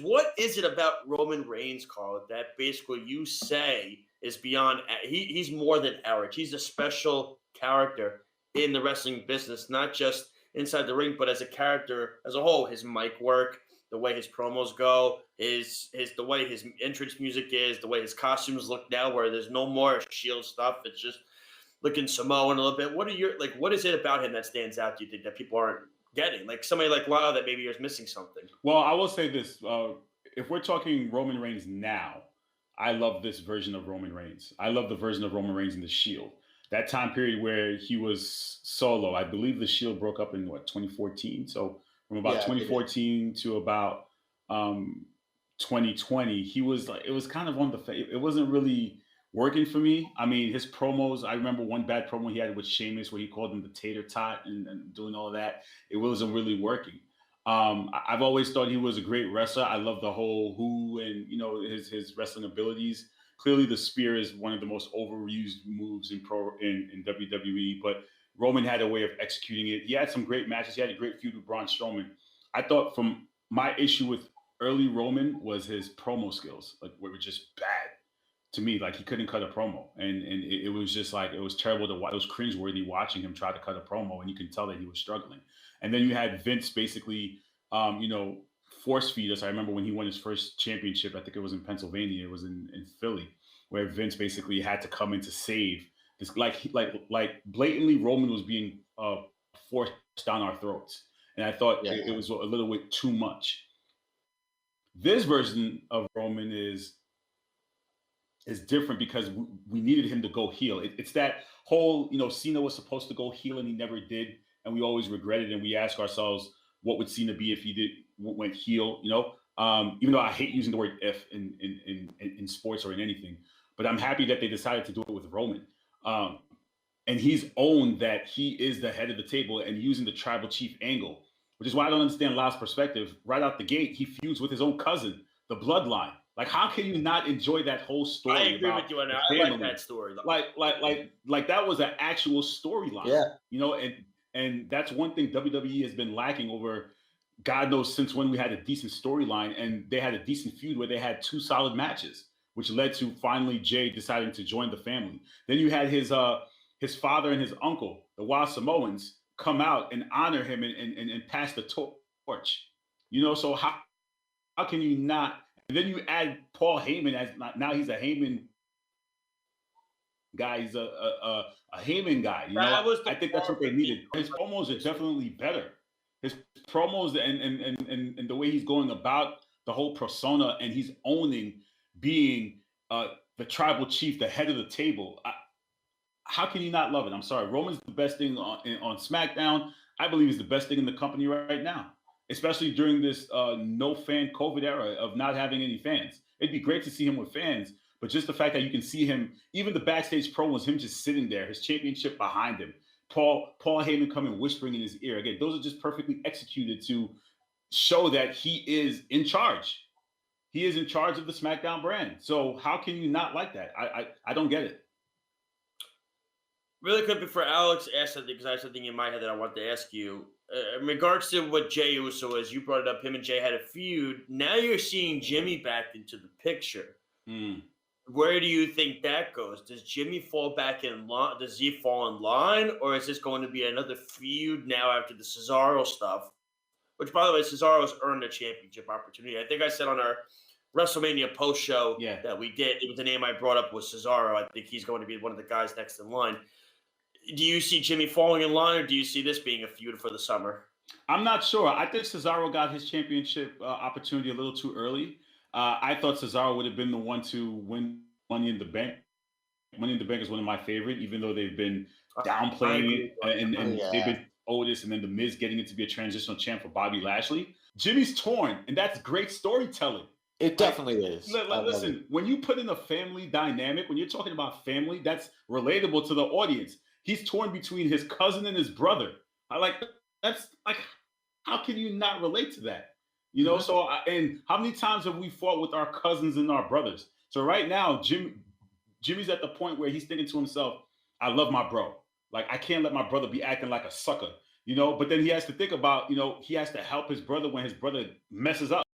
what is it about Roman Reigns, Carl, that basically you say is beyond? He's more than average. He's a special character in the wrestling business, not just inside the ring, but as a character as a whole. His mic work, the way his promos go, his the way his entrance music is, the way his costumes look now, where there's no more Shield stuff. It's just looking Samoan a little bit. What are your like? What is it about him that stands out? Do you think that people aren't getting? Like somebody like Lyle that maybe is missing something. Well, I will say this: if we're talking Roman Reigns now, I love this version of Roman Reigns. I love the version of Roman Reigns in the Shield. That time period where he was solo. I believe the Shield broke up in 2014. So from about 2014 to about 2020, he was like, it was kind of on the. It wasn't really working for me. I mean, his promos. I remember one bad promo he had with Sheamus where he called him the tater tot and doing all of that. It wasn't really working. I've always thought he was a great wrestler. I love the whole who and his wrestling abilities. Clearly, the spear is one of the most overused moves in WWE. But Roman had a way of executing it. He had some great matches. He had a great feud with Braun Strowman. I thought from my issue with early Roman was his promo skills, like were just bad to me. Like he couldn't cut a promo, and it was just like it was terrible to watch. It was cringeworthy watching him try to cut a promo, and you can tell that he was struggling. And then you had Vince basically, force feed us. I remember when he won his first championship. I think it was in Pennsylvania. It was in Philly, where Vince basically had to come in to save this. Like blatantly, Roman was being forced down our throats, and I thought it was a little bit too much. This version of Roman is different because we needed him to go heel. It's that whole, Cena was supposed to go heel and he never did, and we always regret it. And we ask ourselves, what would Cena be if he went heel? Even though I hate using the word "if" in sports or in anything, but I'm happy that they decided to do it with Roman. And he's owned that he is the head of the table and using the tribal chief angle, which is why I don't understand Law's perspective. Right out the gate, he feuds with his own cousin, the Bloodline. Like, how can you not enjoy that whole story? I agree with you on that. I like that story. Like that was an actual storyline. Yeah. And that's one thing WWE has been lacking over God knows since when we had a decent storyline, and they had a decent feud where they had two solid matches, which led to finally Jay deciding to join the family. Then you had his father and his uncle, the Wild Samoans, come out and honor him and pass the torch. So how can you not? And then you add Paul Heyman as now he's a Heyman guy. He's a Heyman guy. I think that's what they needed. His promos are definitely better. His promos and the way he's going about the whole persona, and he's owning being the tribal chief, the head of the table. How can you not love it? I'm sorry. Roman's the best thing on SmackDown. I believe he's the best thing in the company right now, especially during this no fan COVID era of not having any fans. It'd be great to see him with fans, but just the fact that you can see him, even the backstage promos, him just sitting there, his championship behind him, Paul Heyman coming whispering in his ear. Again, those are just perfectly executed to show that he is in charge. He is in charge of the SmackDown brand. So how can you not like that? I don't get it. Really quick before Alex asks something, because I have something in my head that I want to ask you. In regards to what Jey Uso is, you brought it up, him and Jay had a feud. Now you're seeing Jimmy back into the picture. Where do you think that goes? Does Jimmy fall back in line? Does he fall in line? Or is this going to be another feud now after the Cesaro stuff? Which, by the way, Cesaro's earned a championship opportunity. I think I said on our WrestleMania post show that we did, it was the name I brought up was Cesaro. I think he's going to be one of the guys next in line. Do you see Jimmy falling in line, or do you see this being a feud for the summer? I'm not sure. I think Cesaro got his championship opportunity a little too early. I thought Cesaro would have been the one to win Money in the Bank. Money in the Bank is one of my favorite, even though they've been downplaying it and they've been Otis and then The Miz getting it to be a transitional champ for Bobby Lashley. Jimmy's torn, and that's great storytelling. It definitely is. Listen, when you put in a family dynamic, when you're talking about family, that's relatable to the audience. He's torn between his cousin and his brother. That's like, how can you not relate to that? So, and how many times have we fought with our cousins and our brothers? So right now, Jimmy's at the point where he's thinking to himself, I love my bro. Like, I can't let my brother be acting like a sucker, but then he has to think about, he has to help his brother when his brother messes up.